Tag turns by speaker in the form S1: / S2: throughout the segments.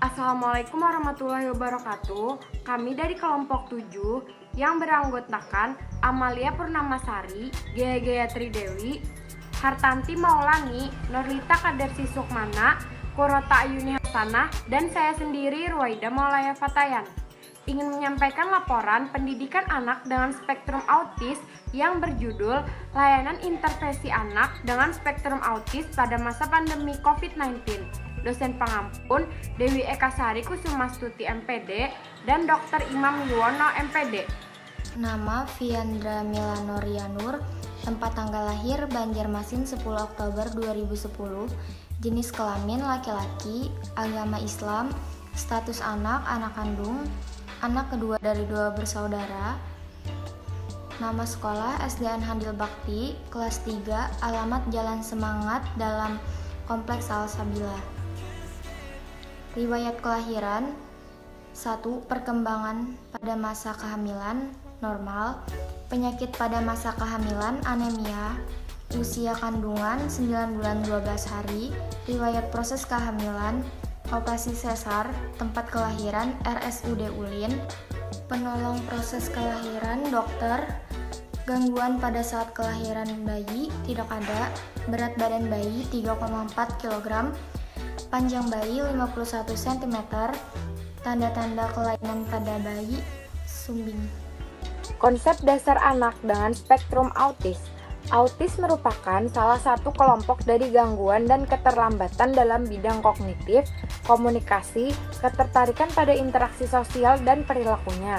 S1: Assalamualaikum warahmatullahi wabarakatuh. Kami dari kelompok 7 yang beranggotakan Amalia Purnamasari, Gaya Gayatri Dewi, Hartanti Maulani, Nurlita Kadersi Sukmana, Kurota Ayuni Hasanah, dan saya sendiri Ruwaida Maulaya Fatayan ingin menyampaikan laporan pendidikan anak dengan spektrum autis yang berjudul Layanan Intervensi Anak dengan Spektrum Autis pada Masa Pandemi COVID-19. Dosen pengampun Dewi Eka Sari Kusumastuti MPD dan Dr. Imam Yuwono MPD.
S2: Nama Viandra Milanorianur, tempat tanggal lahir Banjarmasin 10 Oktober 2010, jenis kelamin laki-laki, agama Islam, status anak kandung, anak kedua dari 2 bersaudara. Nama sekolah SDN Handil Bakti, kelas 3, alamat Jalan Semangat dalam Kompleks Salsabila. Riwayat kelahiran 1. Perkembangan pada masa kehamilan normal, penyakit pada masa kehamilan anemia, usia kandungan 9 bulan 12 hari, riwayat proses kehamilan, operasi sesar, tempat kelahiran RSUD Ulin, penolong proses kelahiran dokter, gangguan pada saat kelahiran bayi tidak ada, berat badan bayi 3,4 kg, panjang bayi 51 cm, tanda-tanda kelainan pada bayi, sumbing.
S1: Konsep dasar anak dengan spektrum autis. Autis merupakan salah satu kelompok dari gangguan dan keterlambatan dalam bidang kognitif, komunikasi, ketertarikan pada interaksi sosial, dan perilakunya.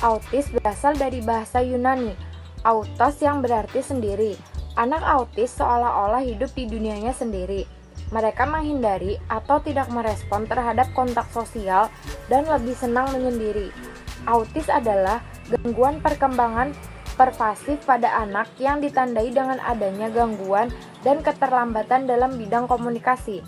S1: Autis berasal dari bahasa Yunani, autos yang berarti sendiri. Anak autis seolah-olah hidup di dunianya sendiri. Mereka menghindari atau tidak merespon terhadap kontak sosial dan lebih senang menyendiri. Autis adalah gangguan perkembangan pervasif pada anak yang ditandai dengan adanya gangguan dan keterlambatan dalam bidang komunikasi,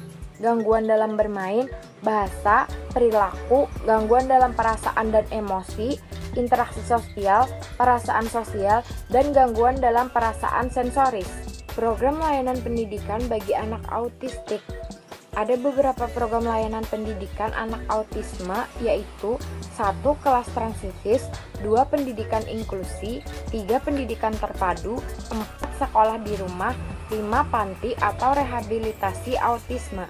S1: gangguan dalam bermain, bahasa, perilaku, gangguan dalam perasaan dan emosi, interaksi sosial, perasaan sosial, dan gangguan dalam perasaan sensoris. Program layanan pendidikan bagi anak autistik. Ada beberapa program layanan pendidikan anak autisme, yaitu 1. Kelas transivis, 2. Pendidikan inklusi, 3. Pendidikan terpadu, 4. Sekolah di rumah, 5. Panti atau rehabilitasi autisme.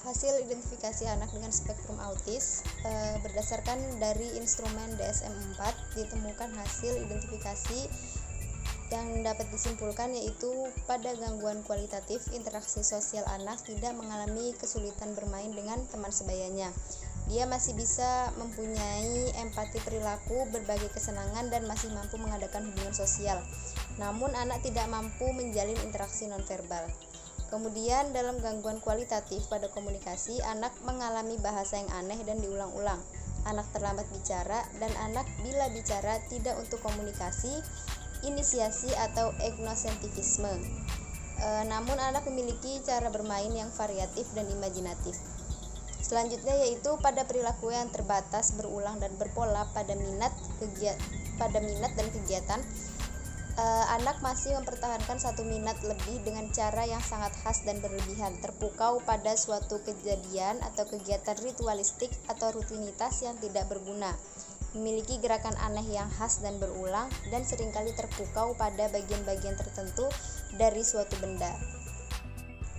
S3: Hasil identifikasi anak dengan spektrum autis berdasarkan dari instrumen DSM-4 ditemukan hasil identifikasi yang dapat disimpulkan yaitu pada gangguan kualitatif interaksi sosial anak tidak mengalami kesulitan bermain dengan teman sebayanya. Dia masih bisa mempunyai empati perilaku, berbagai kesenangan, dan masih mampu mengadakan hubungan sosial. Namun anak tidak mampu menjalin interaksi nonverbal. Kemudian dalam gangguan kualitatif pada komunikasi, anak mengalami bahasa yang aneh dan diulang-ulang. Anak terlambat bicara dan anak bila bicara tidak untuk komunikasi, inisiasi atau etnosentivisme. Namun anak memiliki cara bermain yang variatif dan imajinatif. Selanjutnya yaitu pada perilaku yang terbatas, berulang dan berpola pada minat dan kegiatan. Anak masih mempertahankan satu minat lebih dengan cara yang sangat khas dan berlebihan, terpukau pada suatu kejadian atau kegiatan ritualistik atau rutinitas yang tidak berguna, memiliki gerakan aneh yang khas dan berulang, dan seringkali terpukau pada bagian-bagian tertentu dari suatu benda.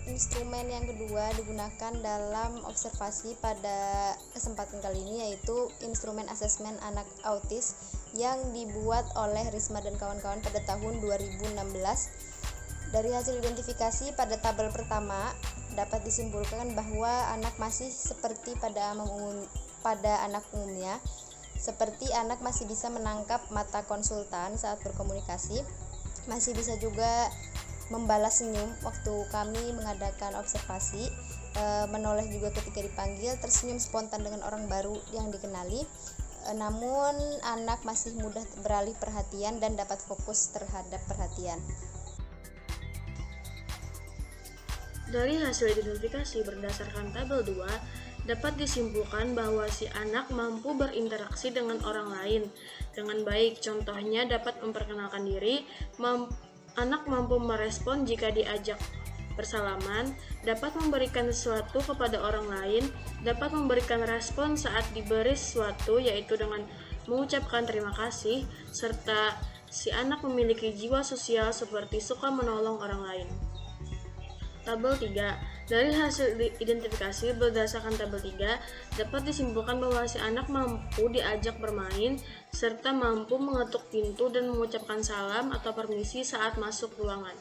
S3: Instrumen yang kedua digunakan dalam observasi pada kesempatan kali ini yaitu instrumen asesmen anak autis yang dibuat oleh Risma dan kawan-kawan pada tahun 2016. Dari hasil identifikasi pada tabel pertama dapat disimpulkan bahwa anak masih seperti pada anak umumnya, seperti anak masih bisa menangkap mata konsultan saat berkomunikasi, masih bisa juga membalas senyum waktu kami mengadakan observasi, menoleh juga ketika dipanggil, tersenyum spontan dengan orang baru yang dikenali. Namun anak masih mudah beralih perhatian dan dapat fokus terhadap perhatian.
S4: Dari hasil identifikasi berdasarkan tabel 2, dapat disimpulkan bahwa si anak mampu berinteraksi dengan orang lain dengan baik. Contohnya dapat memperkenalkan diri, anak mampu merespon jika diajak bersalaman, dapat memberikan sesuatu kepada orang lain, dapat memberikan respon saat diberi sesuatu yaitu dengan mengucapkan terima kasih, serta si anak memiliki jiwa sosial seperti suka menolong orang lain. Tabel 3. Dari hasil identifikasi berdasarkan tabel 3, dapat disimpulkan bahwa si anak mampu diajak bermain, serta mampu mengetuk pintu dan mengucapkan salam atau permisi saat masuk ruangan.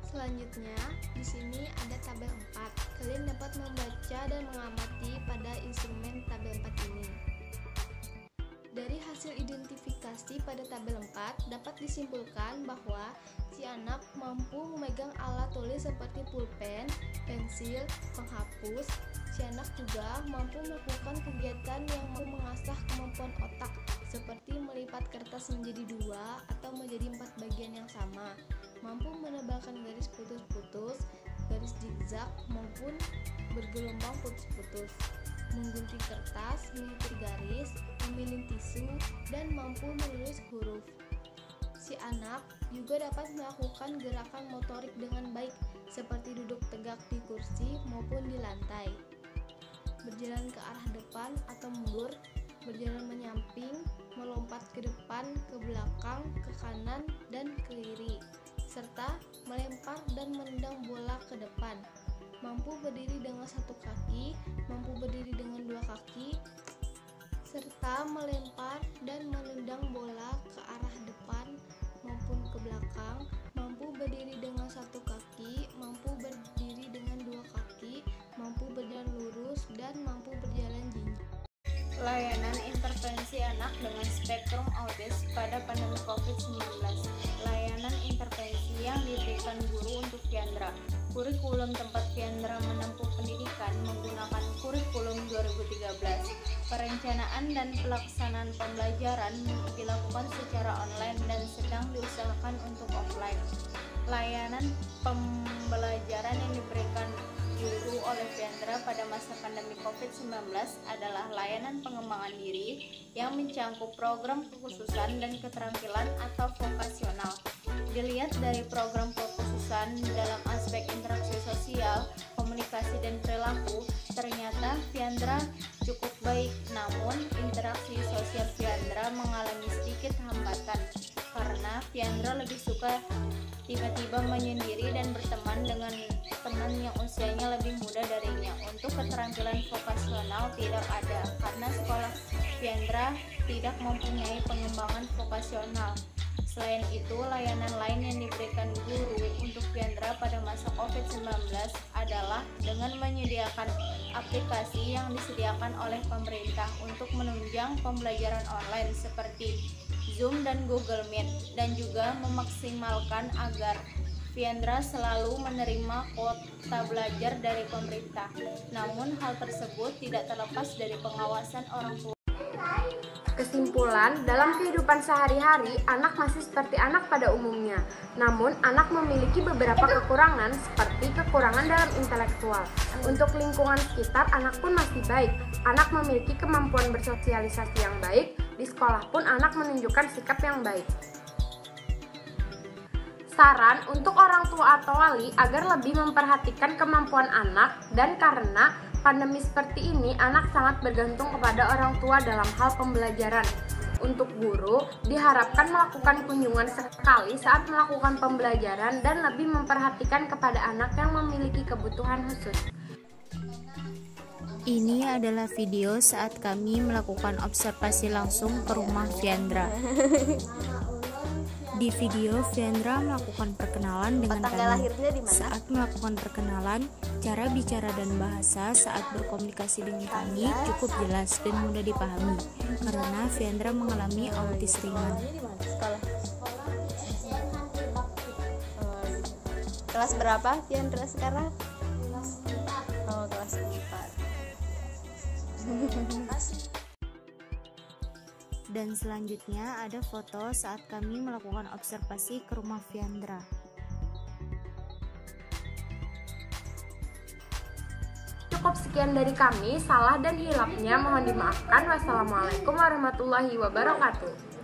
S2: Selanjutnya, di sini ada tabel 4. Kalian dapat membaca dan mengamati pada instrumen tabel 4 ini. Dari hasil identifikasi pada tabel 4, dapat disimpulkan bahwa si anak mampu memegang alat tulis seperti pulpen, pensil, penghapus. Si anak juga mampu melakukan kegiatan yang mampu mengasah kemampuan otak, seperti melipat kertas menjadi 2 atau menjadi 4 bagian yang sama, mampu menebalkan garis putus-putus, garis zigzag maupun bergelombang putus-putus, menggunting kertas, mengikat garis, memilih tisu, dan mampu menulis huruf. Si anak juga dapat melakukan gerakan motorik dengan baik, seperti duduk tegak di kursi maupun di lantai, berjalan ke arah depan atau mundur, berjalan menyamping, melompat ke depan, ke belakang, ke kanan, dan ke kiri, serta melempar dan menendang bola ke depan. Mampu berdiri dengan satu kaki, mampu berdiri dengan 2 kaki, serta melempar dan menendang bola ke arah depan maupun ke belakang, mampu berdiri dengan satu kaki, mampu berdiri dengan 2 kaki, mampu berjalan lurus, dan mampu berjalan jinjing.
S1: Layanan intervensi anak dengan spektrum autis pada pandemi COVID-19. Layanan intervensi yang diberikan guru untuk Fiandra. Kurikulum tempat Fiandra menempuh pendidikan menggunakan kurikulum 2013. Perencanaan dan pelaksanaan pembelajaran dilakukan secara online dan sedang diusahakan untuk offline. Layanan pembelajaran yang diberikan guru oleh Fiandra pada masa pandemi COVID-19 adalah layanan pengembangan diri yang mencangkup program kekhususan dan keterampilan atau vokasional. Dilihat dari program kekhususan dalam aspek interaksi sosial, komunikasi, dan perilaku, ternyata Fiandra cukup baik, namun interaksi sosial Fiandra mengalami sedikit hambatan karena Fiandra lebih suka tiba-tiba menyendiri dan berteman dengan teman yang usianya lebih muda darinya. Untuk keterampilan vokasional tidak ada karena sekolah Fiandra tidak mempunyai pengembangan vokasional. Selain itu, layanan lain yang diberikan guru untuk Fiandra pada masa COVID-19 adalah dengan menyediakan aplikasi yang disediakan oleh pemerintah untuk menunjang pembelajaran online seperti Zoom dan Google Meet, dan juga memaksimalkan agar Fiandra selalu menerima kuota belajar dari pemerintah. Namun hal tersebut tidak terlepas dari pengawasan orang tua. Kesimpulan, dalam kehidupan sehari-hari, anak masih seperti anak pada umumnya. Namun, anak memiliki beberapa kekurangan seperti kekurangan dalam intelektual. Untuk lingkungan sekitar, anak pun masih baik. Anak memiliki kemampuan bersosialisasi yang baik. Di sekolah pun anak menunjukkan sikap yang baik. Saran untuk orang tua atau wali agar lebih memperhatikan kemampuan anak, dan karena pandemi seperti ini, anak sangat bergantung kepada orang tua dalam hal pembelajaran. Untuk guru, diharapkan melakukan kunjungan sekali saat melakukan pembelajaran dan lebih memperhatikan kepada anak yang memiliki kebutuhan khusus.
S5: Ini adalah video saat kami melakukan observasi langsung ke rumah Fiandra. Di video, Fiandra melakukan perkenalan dengan kami. Saat melakukan perkenalan, cara bicara dan bahasa saat berkomunikasi dengan kami cukup jelas dan mudah dipahami karena Fiandra mengalami autis ringan.
S3: Kelas berapa Fiandra sekarang? Oh, kelas 4.
S5: Dan selanjutnya ada foto saat kami melakukan observasi ke rumah Fiandra.
S1: Cukup sekian dari kami, salah dan hilapnya mohon dimaafkan. Wassalamualaikum warahmatullahi wabarakatuh.